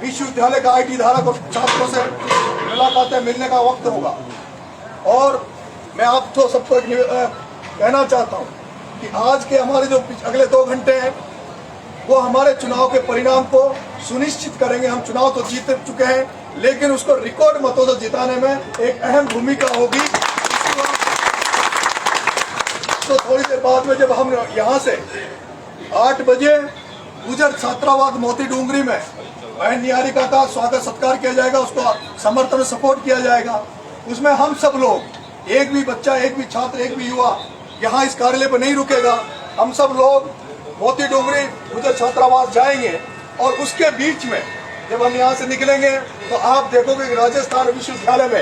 विश्वविद्यालय का IT धारक और छात्रों से मुलाकातें मिलने का वक्त होगा। और मैं आप तो सबको कहना चाहता हूँ कि आज के हमारे जो अगले 2 घंटे हैं वो हमारे चुनाव के परिणाम को सुनिश्चित करेंगे। हम चुनाव तो जीत चुके हैं, लेकिन उसको रिकॉर्ड मतों से जिताने में एक अहम भूमिका होगी। तो थोड़ी देर बाद में जब हम यहाँ से 8 बजे गुजर छात्रावास मोती डूंगरी में बहन निहारिका का स्वागत सत्कार किया जाएगा, उसको समर्थन सपोर्ट किया जाएगा। उसमें हम सब लोग, एक भी बच्चा, एक भी छात्र, एक भी युवा यहाँ इस कार्यालय पर नहीं रुकेगा। हम सब लोग मोती डूंगरी गुजर छात्रावास जाएंगे और उसके बीच में जब हम यहाँ से निकलेंगे तो आप देखोगे कि राजस्थान विश्वविद्यालय में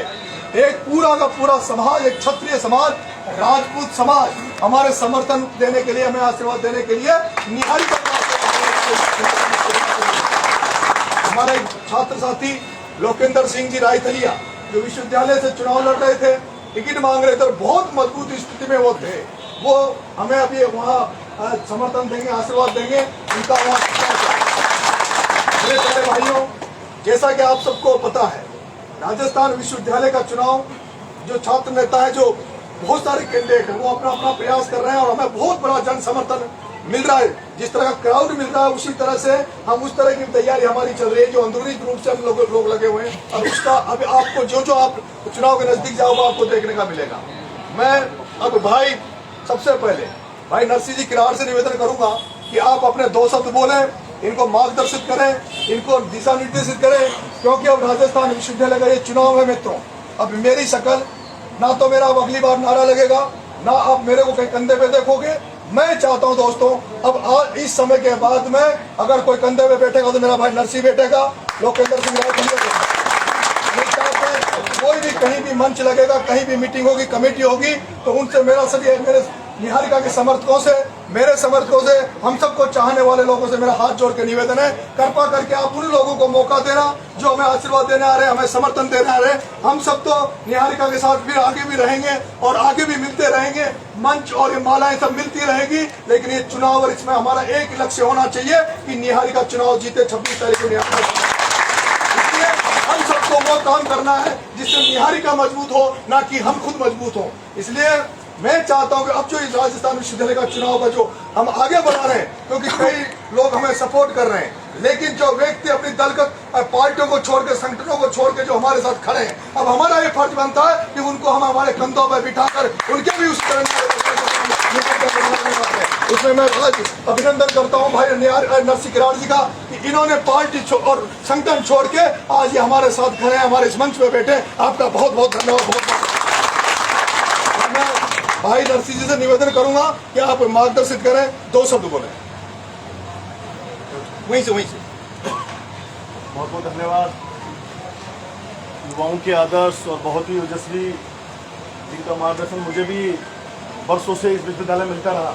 एक पूरा का पूरा समाज, एक क्षत्रिय समाज, राजपूत समाज हमारे समर्थन देने के लिए, हमें आशीर्वाद देने के लिए निहारिका हमारे छात्र साथी लोकेंद्र सिंह जी रायथलिया जो विश्वविद्यालय से चुनाव लड़ रहे थे, टिकट मांग रहे थे और बहुत मजबूत स्थिति में वो थे, वो हमें अभी वहाँ समर्थन देंगे, आशीर्वाद देंगे। उनका वहाँ मेरे प्यारे भाइयों, जैसा कि आप सबको पता है, राजस्थान विश्वविद्यालय का चुनाव जो छात्र नेता है, जो बहुत सारे कैंडिडेट है, वो अपना अपना प्रयास कर रहे हैं और हमें बहुत बड़ा जन समर्थन मिल रहा है। जिस तरह का क्राउड मिल रहा है उसी तरह से हम उस तरह की तैयारी हमारी चल रही है, जो अंदरूनी रूप से हम लोग लगे हुए हैं। और उसका अभी आपको जो आप चुनाव के नजदीक जाओगे आपको देखने का मिलेगा। मैं अब भाई सबसे पहले भाई नरसिंह जी किरार से निवेदन करूंगा कि आप अपने 2 शब्द बोलें, इनको मार्गदर्शित करें, इनको दिशा निर्देशित करें, क्योंकि अब राजस्थान विश्वविद्यालय का ये चुनाव है मित्रों। अब मेरी शक्ल ना तो मेरा अब अगली बार नारा लगेगा, ना आप मेरे को कहीं कंधे पे देखोगे। मैं चाहता हूं दोस्तों, अब आज इस समय के बाद में अगर कोई कंधे पे बैठेगा तो मेरा भाई नरसिंह बैठेगा, लोकेंद्र सिंह रायथलिया। कोई भी कहीं भी मंच लगेगा, कहीं भी मीटिंग होगी, कमेटी होगी, तो उनसे मेरा सभी, मेरे निहारिका के समर्थकों से, मेरे समर्थकों से, हम सबको चाहने वाले लोगों से मेरा हाथ जोड़ के निवेदन है, कृपा करके आप उन लोगों को मौका देना जो हमें आशीर्वाद देने आ रहे हैं, हमें समर्थन देने आ रहे हैं। हम सब तो निहारिका के साथ फिर आगे भी रहेंगे और आगे भी मिलते रहेंगे। मंच और ये मालाएं सब मिलती रहेगी, लेकिन ये चुनाव और इसमें हमारा एक लक्ष्य होना चाहिए कि निहारिका चुनाव जीते 26 तारीख को निहारिका। इसलिए हम सबको वो काम करना है जिससे निहारिका मजबूत हो, ना कि हम खुद मजबूत हो। इसलिए मैं चाहता हूं कि अब जो इस राजस्थान विश्वविद्यालय का चुनाव का जो हम आगे बढ़ा रहे हैं, क्योंकि कई लोग हमें सपोर्ट कर रहे हैं, लेकिन जो व्यक्ति अपनी दलगत पार्टियों को छोड़ के, संगठनों को छोड़ के जो हमारे साथ खड़े हैं, अब हमारा ये फर्ज बनता है कि उनको हम हमारे कंधों पर बिठाकर उनके भी उस उसमें मैं आज अभिनंदन करता हूं भाई नरसिंह किरार जी का कि इन्होंने पार्टी और संगठन छोड़ के आज ये हमारे साथ खड़े हैं, हमारे इस मंच पे बैठे। आपका बहुत बहुत धन्यवाद। बहुत भाई नरसिंह जी से निवेदन करूंगा कि आप मार्गदर्शित करें, 2 शब्द बोले वहीं से। बहुत बहुत धन्यवाद। युवाओं के आदर्श और बहुत ही ओजस्वी जिनका मार्गदर्शन मुझे भी वर्षों से इस विश्वविद्यालय में मिलता रहा।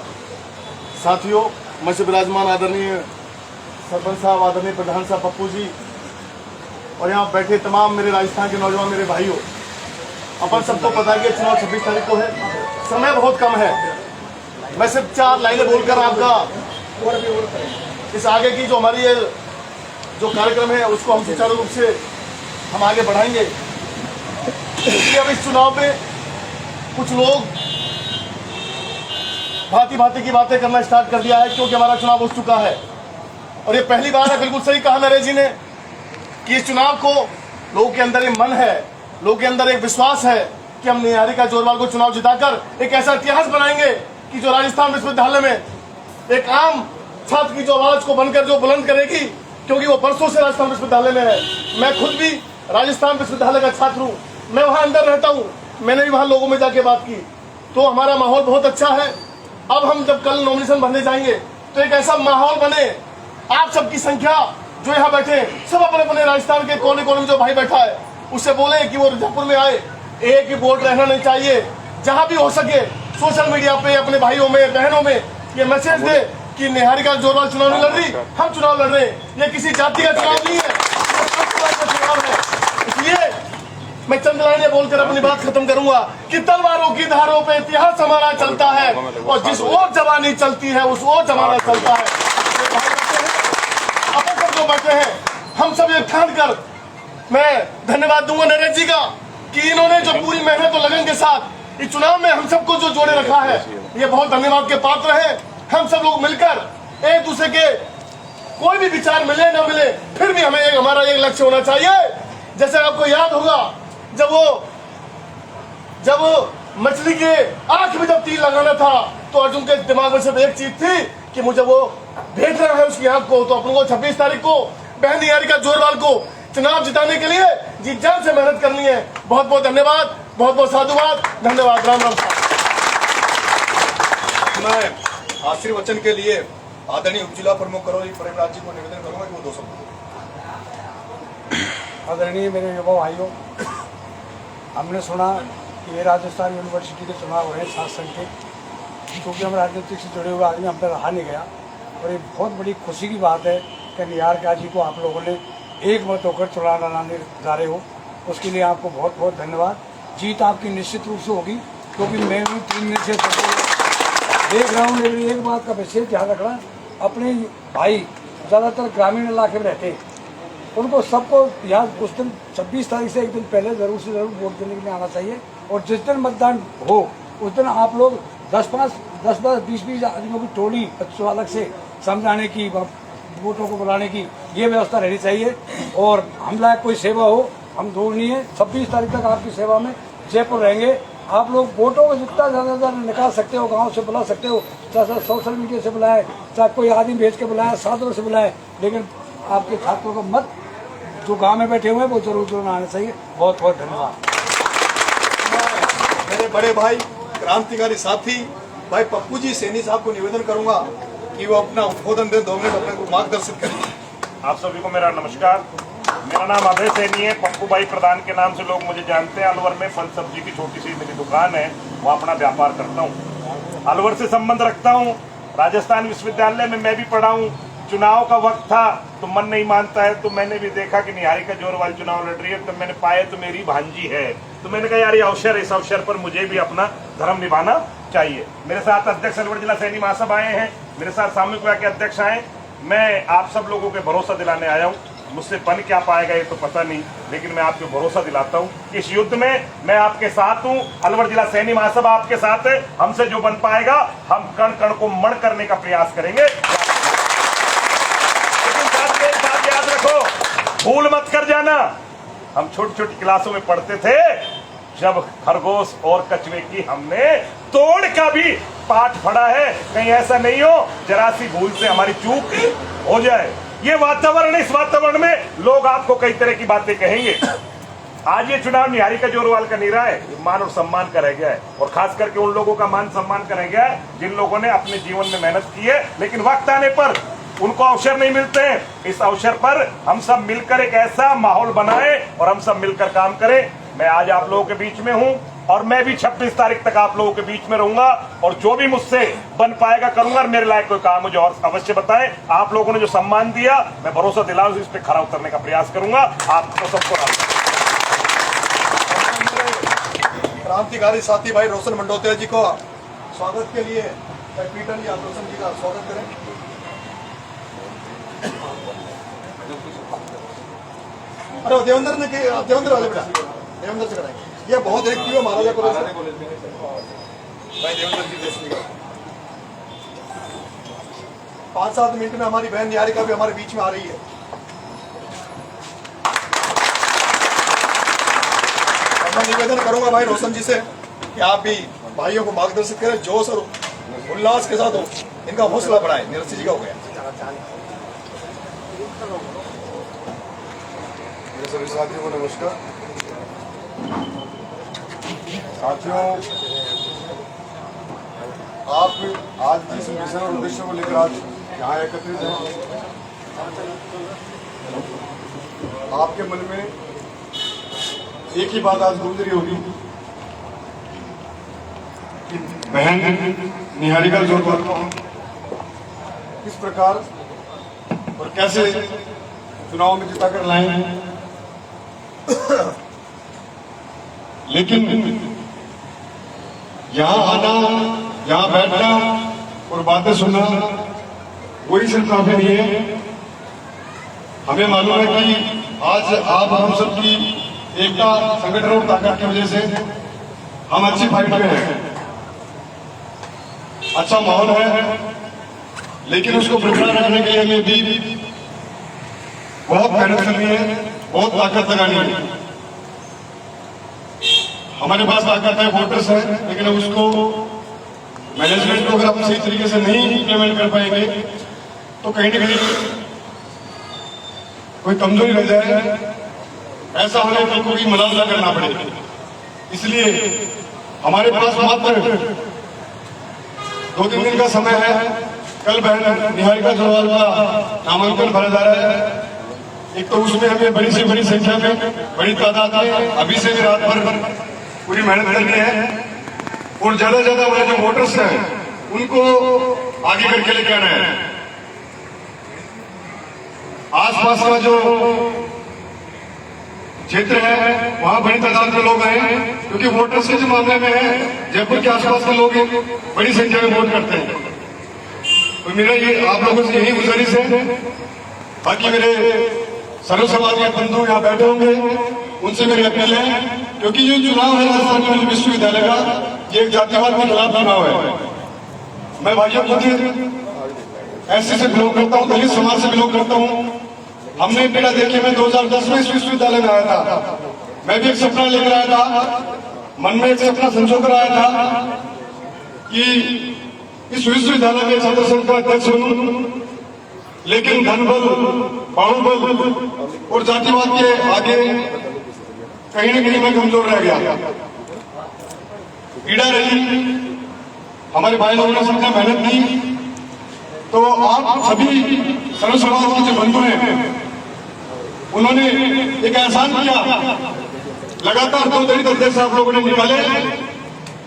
साथियों, मैं से विराजमान आदरणीय सरपंच साहब, आदरणीय प्रधान साहब पप्पू जी और यहाँ बैठे तमाम मेरे राजस्थान के नौजवान मेरे भाइयों, अपन सबको पता है कि चुनाव 26 तारीख को है, समय बहुत कम है। मैं सिर्फ 4 लाइनें बोलकर आपका इस आगे की जो हमारी ये जो कार्यक्रम है उसको हम सुचारू रूप से हम आगे बढ़ाएंगे। इसलिए अब इस चुनाव में कुछ लोग भांति भांति की बातें करना स्टार्ट कर दिया है, क्योंकि हमारा चुनाव हो चुका है और ये पहली बार है। बिल्कुल सही कहा नरेश जी ने कि इस चुनाव को लोगों के अंदर एक मन है, लोगों के अंदर एक विश्वास है कि हम निहारिका जोरवाल को चुनाव जिताकर एक ऐसा इतिहास बनाएंगे कि जो राजस्थान विश्वविद्यालय में एक आम छात्र की जो आवाज को बनकर जो बुलंद करेगी, क्योंकि वो बरसों से राजस्थान विश्वविद्यालय में है। मैं खुद भी राजस्थान विश्वविद्यालय का छात्र हूँ, मैं वहाँ अंदर रहता हूँ, मैंने भी वहाँ लोगों में जाके बात की, तो हमारा माहौल बहुत अच्छा है। अब हम जब कल नॉमिनेशन भरने जाएंगे तो एक ऐसा माहौल बने, आप सबकी संख्या जो यहाँ बैठे सब अपने अपने राजस्थान के कोने कोने में जो भाई बैठा है उससे बोले कि वो जयपुर में आए। एक ही वोट रहना नहीं चाहिए, जहां भी हो सके सोशल मीडिया पे अपने भाइयों में बहनों में ये मैसेज दे कि निहारिका जोरवाल चुनाव नहीं लड़ रही, हम चुनाव लड़ रहे हैं। ये किसी जाति का चुनाव नहीं है, चुनाव है। इसलिए मैं चंद लाइनें बोलकर अपनी बात खत्म करूंगा कि तलवारों की धारों पे इतिहास हमारा चलता है और जिस ओर जवानी चलती है उस ओर जमाना चलता है। अपन सब जो बैठे हैं हम सब ये ठानकर मैं धन्यवाद दूंगा नरेश जी का कि इन्होंने जो पूरी मेहनत और लगन के साथ इस चुनाव में हम सबको जो जोड़े रखा है, ये बहुत धन्यवाद के पात्र है। हम सब लोग मिलकर एक दूसरे के कोई भी विचार मिले ना मिले, फिर भी हमें हमारा एक लक्ष्य होना चाहिए। जैसे आपको याद होगा जब वो मछली के आंख में जब तीर लगाना था तो अर्जुन के दिमाग में सिर्फ एक चीज थी कि मुझे वो भेजना है उसकी आंख को। तो अपन को 26 तारीख को बहन निहारिका जोरवाल को चुनाव जिताने के लिए जी जान से मेहनत करनी है। बहुत बहुत धन्यवाद, बहुत बहुत साधुवाद, धन्यवाद। राम राम। मैं आशीर्वचन के लिए आदरणीय उप जिला प्रमुख करोली प्रेमराज जी को निवेदन करूंगा कि वो 2 शब्द। आदरणीय मेरे युवा भाइयों, हमने सुना कि ये राजस्थान यूनिवर्सिटी के चुनाव हो रहे हैं 7 संघ के। क्योंकि हम राजनीतिक से जुड़े हुए आदमी, हम पे रहा नहीं गया और ये बहुत बड़ी खुशी की बात है कि निहारिका जी को आप लोगों ने एक मत होकर चुनाव लड़ाने जा रहे हो। उसके लिए आपको बहुत बहुत धन्यवाद। जीत आपकी निश्चित रूप से होगी, क्योंकि मैं भी 3 दिन से देख रहा हूँ। लेकिन एक बात का विशेष ध्यान रखना, अपने भाई ज़्यादातर ग्रामीण इलाके में रहते हैं, उनको सबको यहाँ उस दिन 26 तारीख से एक दिन पहले ज़रूर से ज़रूर वोट देने के लिए आना चाहिए। और जिस दिन मतदान हो उस दिन आप लोग 10-20 आदमियों की टोली बच्चों अलग से समझाने की, वोटों को बुलाने की ये व्यवस्था रहनी चाहिए। और हम लायक कोई सेवा हो, हम दूर नहीं है। 26 तारीख तक आपकी सेवा में जयपुर रहेंगे। आप लोग वोटों को जितना ज़्यादा निकाल सकते हो, गांव से बुला सकते हो, चाहे सोशल मीडिया से बुलाए, चाहे कोई आदमी भेज के बुलाए, साधुओं से बुलाए, लेकिन आपके छात्रों का मत जो गांव में बैठे हुए हैं वो जरूर आना चाहिए। बहुत बहुत धन्यवाद। मेरे बड़े भाई क्रांतिकारी साथी भाई पप्पू जी सैनी साहब को निवेदन करूंगा कि वो अपना उद्बोधन दे, 2 मिनट अपने को मार्गदर्शित करें। आप सभी को मेरा नमस्कार। मेरा नाम अभय सैनी है। पप्पू भाई प्रधान के नाम से लोग मुझे जानते हैं। अलवर में फल सब्जी की छोटी सी मेरी दुकान है, वो अपना व्यापार करता हूँ। अलवर से संबंध रखता हूँ। राजस्थान विश्वविद्यालय में मैं भी पढ़ा हूँ। चुनाव का वक्त था तो मन नहीं मानता है, तो मैंने भी देखा कि निहारिका जोरवाल चुनाव लड़ रही है, तो मैंने पाया तो मेरी भांजी है, तो मैंने कहा यार ये अवसर, इस अवसर पर मुझे भी अपना धर्म निभाना चाहिए। मेरे साथ अध्यक्ष अलवर जिला सैनी महासभा आए हैं, मेरे साथ सामूहिक विवाह के अध्यक्ष आए। मैं आप सब लोगों के भरोसा दिलाने आया हूँ। मुझसे बन क्या पाएगा ये तो पता नहीं, लेकिन मैं आपको भरोसा दिलाता हूँ कि इस युद्ध में मैं आपके साथ हूँ। अलवर जिला सैनी महासभा आपके साथ है। हमसे जो बन पाएगा हम कण कण को मण करने का प्रयास करेंगे। याद रखो, भूल मत कर जाना। हम छोटी छोटी क्लासों में पढ़ते थे, जब खरगोश और कछुए की हमने तोड़ का भी पाठ पढ़ा है। कहीं ऐसा नहीं हो जरा सी भूल से हमारी चूक हो जाए। ये वातावरण, इस वातावरण में लोग आपको कई तरह की बातें कहेंगे। आज ये चुनाव निहारिका जोरवाल का नहीं रहा है, मान और सम्मान का रह गया है, और खास करके उन लोगों का मान सम्मान का रह गया है जिन लोगों ने अपने जीवन में मेहनत की है, लेकिन वक्त आने पर उनको अवसर नहीं मिलते हैं। इस अवसर पर हम सब मिलकर एक ऐसा माहौल बनाएं और हम सब मिलकर काम करें। मैं आज आप लोगों के बीच में हूं और मैं भी 26 तारीख तक आप लोगों के बीच में रहूंगा, और जो भी मुझसे बन पाएगा करूंगा। मेरे लायक कोई काम मुझे और अवश्य बताएं। आप लोगों ने जो सम्मान दिया, मैं भरोसा दिलाऊं इस पे खरा उतरने का प्रयास करूंगा। आपको सबको क्रांतिकारी साथी भाई रोशन मंडोत्रिया जी को स्वागत के लिए पीटर जी, आप रोशन जी का स्वागत करें। अरे देवेंद्र ने देवेंद्र वाले बेटा, देवेंद्र से कराएंगे। ये बहुत एक क्यों महाराजा कॉलेज भाई देवेंद्र जी देशमुख 5-7 मिनट में हमारी बहन निहारिका भी हमारे बीच में आ रही है। मैं निवेदन करूंगा भाई रोशन जी से कि आप भी भाइयों को मार्गदर्शित करें, जोश और उल्लास के साथ हो, इनका हौसला बढ़ाए। निरसी जी का हो गया। मेरे सभी साथियों को नमस्कार। साथियों, आप आज जिस मिशन और उद्देश्य को लेकर आज यहाँ एकत्रित हैं, आपके मन में एक ही बात आज गूंज रही होगी कि बहन निहारिका जोरवाल को किस प्रकार और कैसे चुनाव में जिताकर लाएं। लेकिन यहाँ आना, यहाँ बैठना और बातें सुनना वही सिर्फ काफी नहीं है। हमें मालूम है कि आज आप हम सब की एकता, संगठन और ताकत की वजह से हम अच्छी फाइट में हैं, अच्छा माहौल है, लेकिन उसको बरकरार रखने के लिए हमें भी बहुत मेहनत करनी है, बहुत ताकत लगानी है। हमारे पास ताकत है, वोटर्स है, लेकिन उसको मैनेजमेंट को अगर हम सही तरीके से नहीं इम्प्लीमेंट कर पाएंगे तो कहीं ना कहीं कोई कमजोरी रह जाए, ऐसा होने पर कोई मुलाजा करना पड़ेगा। इसलिए हमारे पास मात्र 2-3 दिन का समय है। कल बहन निहारिका जोरवाल का नामांकन भरा जा रहा है। एक तो उसमें हमें बड़ी से बड़ी संख्या में, बड़ी तादाद में अभी से भी रात भर पूरी मेहनत करनी है और ज्यादा से ज्यादा हमारे जो वोटर्स हैं उनको आगे करके लेके आना है। आसपास का जो क्षेत्र है वहां बड़ी तादाद में लोग आए, क्योंकि वोटर्स के जो मामले में है जयपुर के आसपास के लोग बड़ी संख्या में वोट करते हैं। तो मेरा ये आप लोगों से यही गुजारिश है, बाकी मेरे सर्व समाज के बंधु यहाँ बैठे होंगे, उनसे मेरी अपील है, क्योंकि ये चुनाव है राजस्थान विश्वविद्यालय का, ये एक जातिवाद के खिलाफ चुनाव है। मैं भाइयों खुद ऐसे से बिलोंग करता हूँ, दलित समाज से बिलोंग करता हूँ। हमने पीड़ा देखी, मैं 2010 में इस विश्वविद्यालय में आया था। मैं भी एक सपना लेकर आया था, मन में एक सपना संजो कर आया था कि इस विश्वविद्यालय में छात्र संघ का अध्यक्ष बनूं, लेकिन धनबल, बाहुबल और जातिवाद के आगे कहीं न कहीं मैं कमजोर रह गया। पीड़ा रही, हमारे भाई लोगों ने सबने मेहनत की, तो आप सभी सर्व समाज के जो बंधु हैं उन्होंने एक एहसान किया, लगातार 2 दलित अध्यक्ष आप लोगों ने निकाले,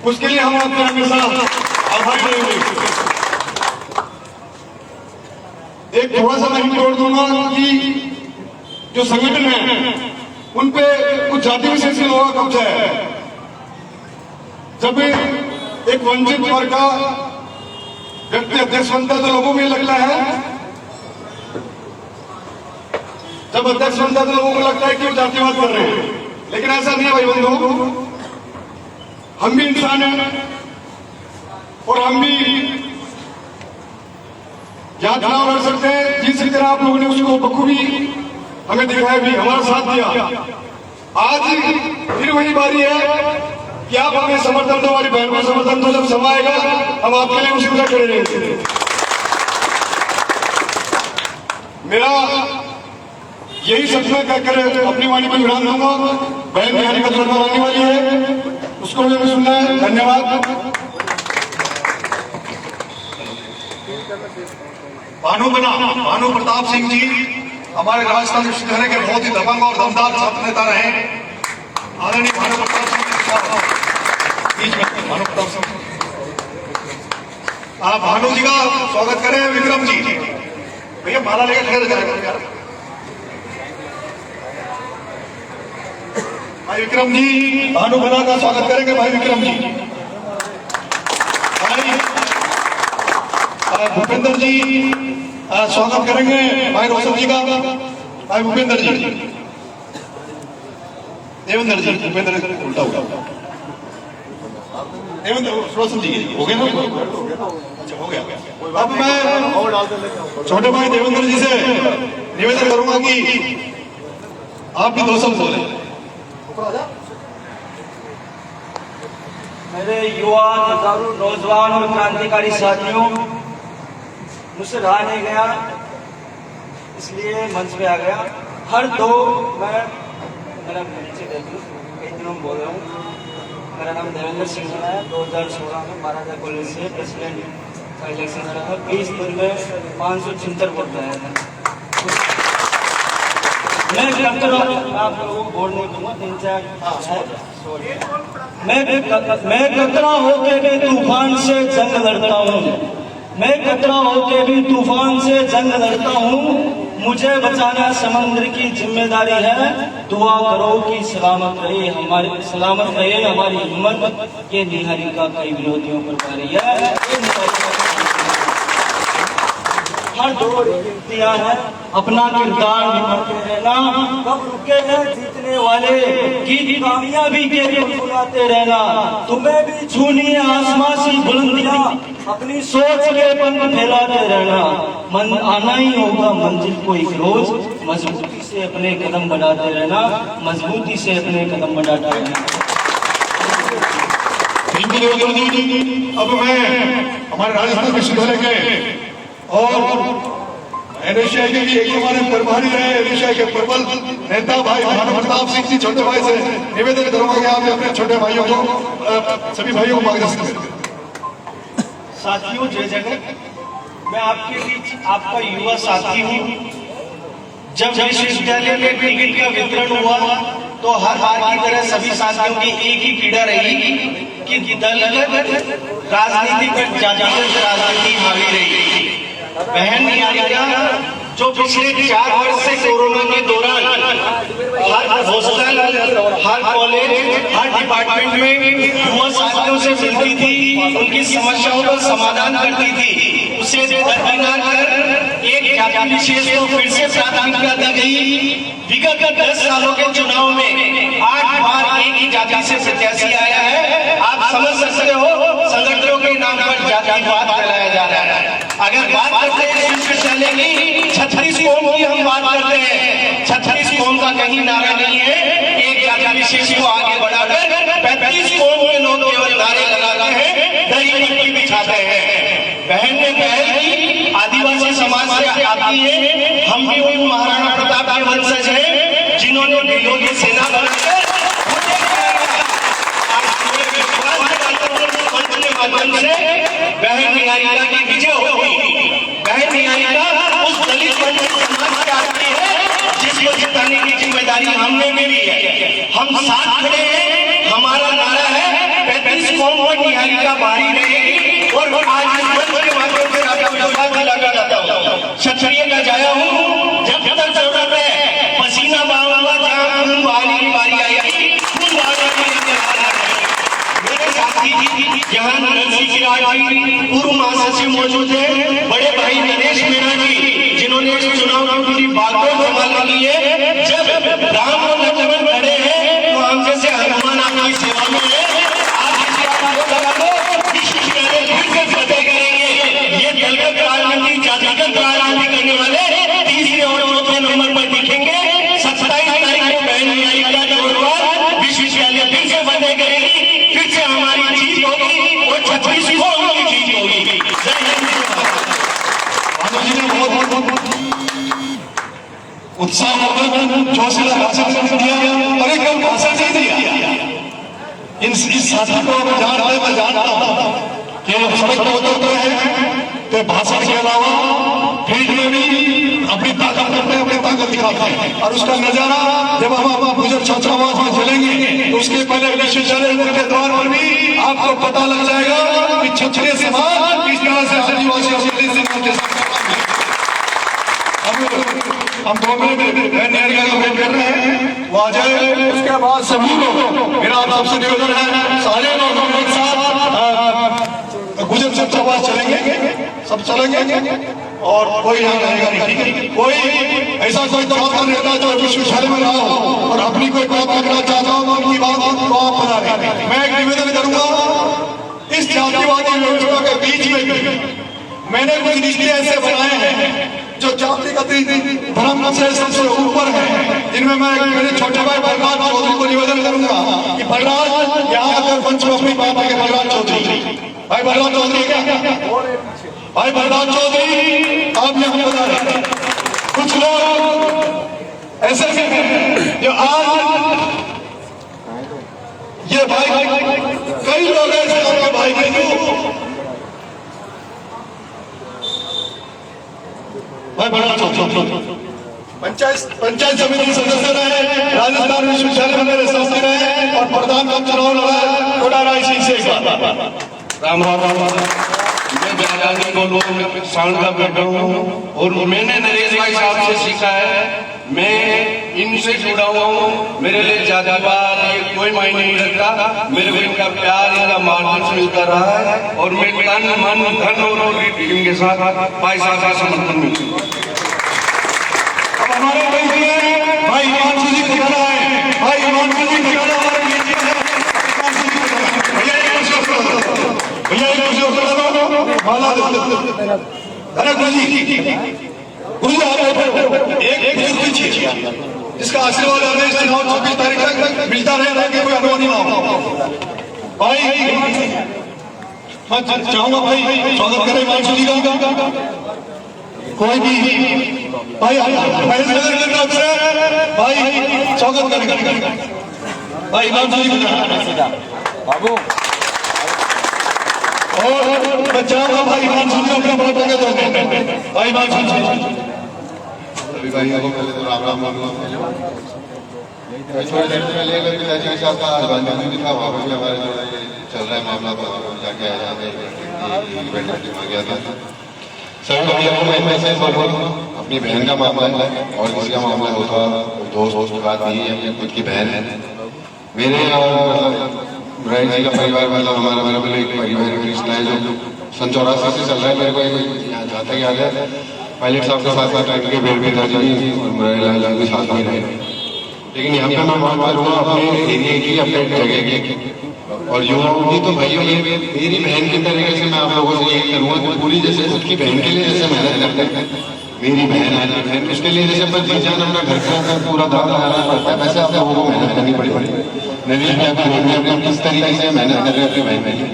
उसके लिए हम आपके हमेशा आभारी रहेंगे। एक थोड़ा सा मैं जोड़ दूंगा कि जो संगठन है उन पे कुछ जाति विशेष के लोगों का कब्जा है। जब एक वंचित वर्ग का व्यक्ति अध्यक्ष बनता है तो लोगों को ये लगता है, जब अध्यक्ष बनता है तो लोगों को लगता है कि वो जातिवाद कर रहे हैं, लेकिन ऐसा नहीं है भाई बंधु। हम भी इंसान हैं और हम भी यहाँ चुनाव लड़ सकते हैं, जिस तरह आप लोगों ने उसको बखूबी हमें दिखाया भी, हमारा साथ दिया। आज फिर वही बारी है कि आप हमें समर्थन दो, हमारी बहन को समर्थन दो। जब समय आएगा हम आपके लिए उसी तरह खड़े रहेंगे। मेरा यही सपना कहकर अपनी वाणी को विराम दूंगा। बहन निहारिका जोरवाल आने वाली है, उसको हमें सुनना है। धन्यवाद। भानु प्रताप सिंह जी हमारे राजस्थान विश्वविद्यालय के बहुत ही दबंग और दमदार छात्र नेता रहे। आदरणीय भानु प्रताप सिंह भानु प्रताप सिंह, आप भानु जी का स्वागत करें। विक्रम जी भैया माला लेकर खड़े रहे। भाई विक्रम जी भानु बना का स्वागत करेंगे। भाई विक्रम जी, भाई भूपेंद्र जी स्वागत करेंगे भाई रोशन जी का। भाई भूपेंद्र जी, देवेंद्र जी, भूपेंद्र उल्टा होगा, देवेंद्र रोशन जी हो गया ना? अच्छा हो गया। अब मैं छोटे भाई देवेंद्र जी से निवेदन करूंगा कि आप भी 2 शब्द बोले। मेरे युवा जुझारू नौजवान और क्रांतिकारी साथियों, मुझसे रहा नहीं गया इसलिए मंच पे आ गया। हर 2 मैं मेरा परिचय दे दूं, कई दिनों में बोल रहा हूँ। मेरा नाम देवेंद्र सिंह है। 2016 में महाराजा कॉलेज से प्रेसिडेंट का इलेक्शन लड़ा था। 20 दिन में 576 वोट आया था। मैं आप लोगों को बोल नहीं दूंगा, 3-4 मैं कतरा होके भी तूफान से जंग लड़ता हूँ। मैं कतरा होके भी तूफान से जंग लड़ता हूँ। मुझे बचाना समंदर की जिम्मेदारी है। दुआ करो कि सलामत रहे हमारी हिम्मत। ये निहारिका कई विरोधियों पर भारी है। हर दौर एक इम्तिहान है, अपना किरदार निभाते रहना। कब रुके हैं जीतने वाले की कामयाबी के गुनगुनाते रहना। तुम्हें भी छूनी है आसमां सी बुलंदियां, अपनी सोच के पंख फैलाते रहना। मन आना ही होगा मंजिल को एक रोज, मजबूती से अपने कदम बढ़ाते रहना, मजबूती से अपने कदम बढ़ाते रहना। अब मैं हमारे राजस्थान विश्वविद्यालय के और एनएसआई के भी एक हमारे प्रभारी रहे, एनएसआई के प्रबल नेता भाई भानु प्रताप सिंह जी छोटे भाई से निवेदन करूंगा कि आप अपने छोटे भाइयों को, सभी भाइयों को मार्गदर्शन करें। साथियों जय जगत, मैं आपके बीच आपका युवा साथी हूँ। जब विश्वविद्यालय में टिकट का वितरण हुआ तो हर बार की तरह सभी साथियों की एक ही पीड़ा रही कि दलगत राजनीति पर जातिगत राजनीति हावी रही। बहन निहारिका जो पिछले 4 वर्ष से कोरोना के दौरान हर हॉस्टल, हर कॉलेज, हर डिपार्टमेंट में युवा साथियों से मिलती थी, उनकी समस्याओं का समाधान करती थी, उसे दरकिनार कर एक जाति विशेष को फिर से प्राथमिकता दी गई। विगत 10 सालों के चुनाव में 8 बार एक ही जाति से प्रत्याशी आया है। आप समझ सकते हो संगठनों के नाम पर जातिवाद फैलाया जा रहा है। अगर बात करते हैं विश्वविद्यालय की, 36 कौम की हम बात करते हैं, 36 कौम का कहीं नारा नहीं है। एक जाति विशेष को आगे बढ़ाकर 35 कौम के लोग केवल नारे लगाते हैं, दही पट्टी बिछाते हैं। बहन ने पहल की, आदिवासी समाज से आती है, हम भी उन महाराणा प्रताप के वंशज हैं जिन्होंने नीलों की सेना बनाकर बहन निहारिका की विजय होगी। बहन निहारिका उस दलित समाज से आती है जिसको जिताने की जिम्मेदारी हमने मिली है। हम साथ खड़े हैं, हमारा नारा है 35 कौम पर निहारिका बाहरी रहेगी। और आज मंच के माध्यम से आपको विश्वास दिलाना चाहता हूँ, क्षत्रिय का जाया हूँ, जब तक जरूरत है पसीना बहाऊंगा, जहाँ खून बहाने की बारी आएगी खून बहाने की मेरे साथी यहाँ नरसिंह जी पूर्व महासचिव मौजूद है, बड़े भाई नरेश मीणा जी जिन्होंने इस चुनाव की पूरी बातों संभाल ली है। जब राम और लक्ष्मण खड़े हैं तो हम जैसे हनुमान आपकी सेवा में है। आज इसी बात को लगा लो, विश्वविद्यालय फिर से फतेह करेंगे। ये दलगत राजनीति, जातिगत राजनीति करने वाले तीसरे और चौथे नंबर पर दिखेंगे। 27 तारीख को बहन निहारिका के गुरुवार विश्वविद्यालय फिर से फतेह करेगी, फिर से हमारी जीत होगी और 36 कौम की जीत होगी। उत्साह जोशीला भाषण दिया और एक भाषण नहीं दिया। इस साथी को मैं जानता हूँ कि सड़क पर उतरते हैं तो भाषण के अलावा फील्ड में भी अपनी ताकत करते हैं, अपनी ताकत दिखाते हैं। और उसका नजारा जब हम गुजर छात्रावास में चलेंगे तो उसके पहले विश्वविद्यालय के द्वार पर भी आपको पता लग जाएगा कि क्षत्रिय समाज किस तरह से आदिवासी हम 2 मिनट निहारिका का वेट कर रहे हैं, वो आ जाए। उसके बाद सभी लोग, मेरा आप सबसे निवेदन है, सारे लोग हम एक साथ गुजर छात्रावास चलेंगे, सब चलेंगे और कोई यहाँ रहेगा नहीं, ठीक है? कोई ऐसा कोई छात्र नेता जो विश्वविद्यालय में रहा हो और अपनी कोई बात रखना चाहता हो उनकी बात तो आप बता रहे। मैं एक निवेदन करूंगा, इस जातिवादी व्यवस्था के बीच में मैंने कुछ रिश्ते ऐसे बनाए हैं जो जातिगत धर्म से सबसे ऊपर है, जिनमें मैं मेरे छोटे भाई बलराज चौधरी को निवेदन करूंगा कि बलराज यहाँ अगर पंच में अपनी बात है। बलराज चौधरी, भाई बलराज चौधरी क्या भाई बलराज चौधरी आप यहाँ बता रहे। कुछ लोग ऐसे हैं जो आज ये भाई, कई लोग ऐसे आपके भाई के पंचायत समिति सदस्य रहे, राजस्थान विश्वविद्यालय में मेरे साथी रहे और प्रधान का चुनाव लड़ा कोडारा इसी से। राम राम राम। मैं बेलानी को लोग सांड का बैठा हूँ और मैंने नरेश भाई साहब से सीखा है, मैं इनसे जुड़ा हुआ हूँ। मेरे लिए जातिवाद कोई मायने नहीं रखता। मेरे को इनका प्यार, इनका मार्गदर्शन मिलता रहा है और मैं तन मन धन और पूरी टीम के साथ भाई साहब का समर्थन मिलता है। अब हमारे भाई हिमांशु जी को दिखाना है, भाई हिमांशु जी दिखाना हमारे नीचे है। भैया एक कुर्सी और करा दो, भैया एक कुर्सी और करा दो, माला दो। अरे गुरु जी एक बुजुर्ग चाहिए जिसका आशीर्वाद हमें इस चुनाव 26 तारीख तक मिलता रहे, कि कोई अनुभव नहीं हो। भाई मैं चाहूंगा भाई स्वागत करें हिमांशु जी का। कोई भी भाई भाई स्वागत करें भाई हिमांशु जी बाबू। और मैं चाहूंगा भाई हिमांशु जी अपना बहुत स्वागत भाई हिमांशु जी। सभी भाइयों को पहले तो राम राम बोलूंगा। थोड़ी देर पहले पिताजी के साथ गांधी था, वहाँ पर भी हमारे चल रहा है मामला, जाके आया आ गया था। सभी भाइयों को मैं मैसेज बोलूँगा, अपनी बहन का मामला है और किसी का मामला होता दोस्त की बात नहीं है, अपनी खुद की बहन है। मेरे मतलब राय जी का परिवार मतलब हमारा मतलब एक परिवार रिश्ता है जो सन 84 से चल रहा है। मेरे को जहाँ तक याद है पायलट साहब के साथ टाइम के बेर पिताजी और मुरारी के साथ में रहे। लेकिन यहाँ पे मैं बात करूँगा अपने एरिया की, अपने जगह की और युवाओं की। तो भाइयों ये मेरी बहन की तरीके से मैं आप लोगों से यही करूँगा कि पूरी जैसे खुद की बहन के लिए जैसे मेहनत करते हैं, मेरी बहन है बहन उसके लिए जैसे पर जी जान अपना घर का पूरा दाम लगाना पड़ता है, वैसे आप लोगों को मेहनत करनी पड़ेगी। नवीन में आपकी बहन में किस तरीके से मेहनत कर रहे हैं अपनी बहन के लिए।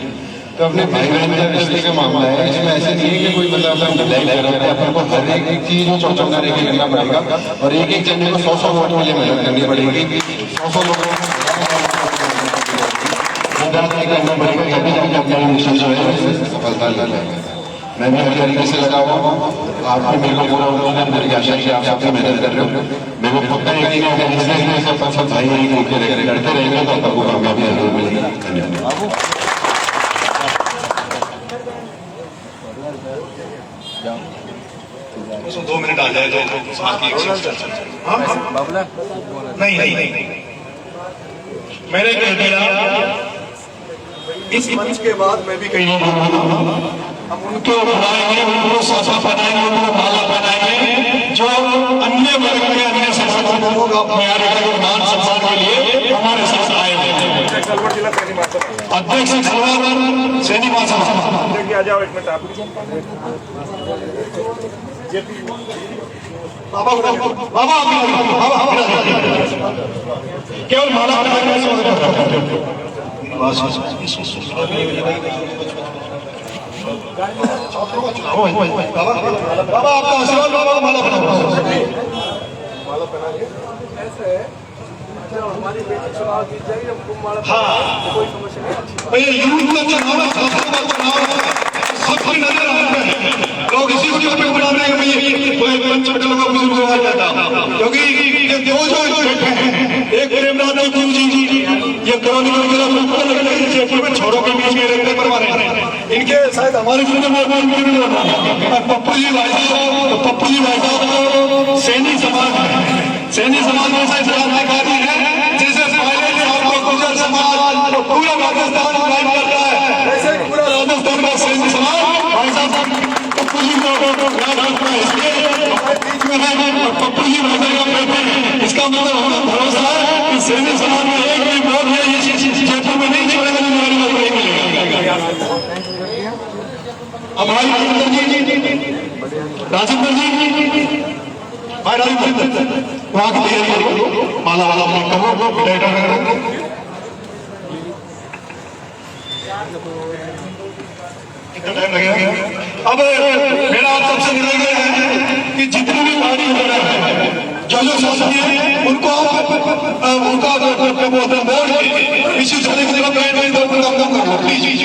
तो अपने भाई बहन का रिश्ते का मामला है, इसमें ऐसे नहीं है कि कोई मतलब अपन ढिलाई कर रहे हैं। अपन को हर एक चीज में चौचौका रह के करना पड़ेगा और एक जने को 100 वोट के लिए मेहनत करनी पड़ेगी। 100 लोगों को करना पड़ेगा, तभी जाके अपना मिशन जो है सफलता ले जाएगा। मैं भी हर तरीके से लगा हुआ हूँ, आप भी मेरे को पूरा उन्होंने मेरी आशा की आप सबसे मेहनत कर रहे हो। मेरे को पता है कि अगर इसलिए सब भाई भाई होकर करते रहेंगे तो आपको कामयाबी जरूर मिलेगी। धन्यवाद। उसमें 2 मिनट आ जाए तो साथ की नहीं मेरे इस मंच के बाद मैं भी कहीं हम उनको बनाएंगे, उनको सासा बनाएंगे, उनको माला बनाएंगे जो अन्य वर्ग के अन्य संस्थानों का मान सम्मान के लिए हमारे साथ आए हुए हैं। अध्यक्ष सैनी आ जाओ एक मिनट आप बाबा केवल माला बाबा आपका आशीर्वाद बाबा माला हमारी बेटी चुनाव जीत जाएगी, हम कुंभ माला कोई समस्या नहीं। ये यूथ का चुनाव है, सबकी नजर आते हैं लोग इसी को पे बुला रहे हैं क्योंकि ये दो जो बैठे हैं, एक प्रेमनाथ गुरु जी ये करोनी जयपुर में छोरों के बीच में रहते परवार इनके शायद हमारे पप्पू जी भाई साहब सैनी समाज में शायद क्रांतिकारी है, जैसे गुर्जर समाज पूरा राजस्थान क्राइम करता है, ऐसे पूरा राजस्थान का सैनी समाज भाई साहब पप्पू जी पप्पू जी इसका मतलब हमें भरोसा है कि सैनी समाज में एक भी वोट है ये जयपुर में नहीं छोड़ेगा, हमारी बात नहीं मिलेगा। अब भाई राजेंद्र जी भाई राजेंद्र वहाँ की तैयारी करो, माला वाला करो अब मेरा आप सबसे निवेदन है कि जितनी भी पार्टी वगैरह है जो शासन है उनको उनका वोट इसी तरह की कम करो प्लीज।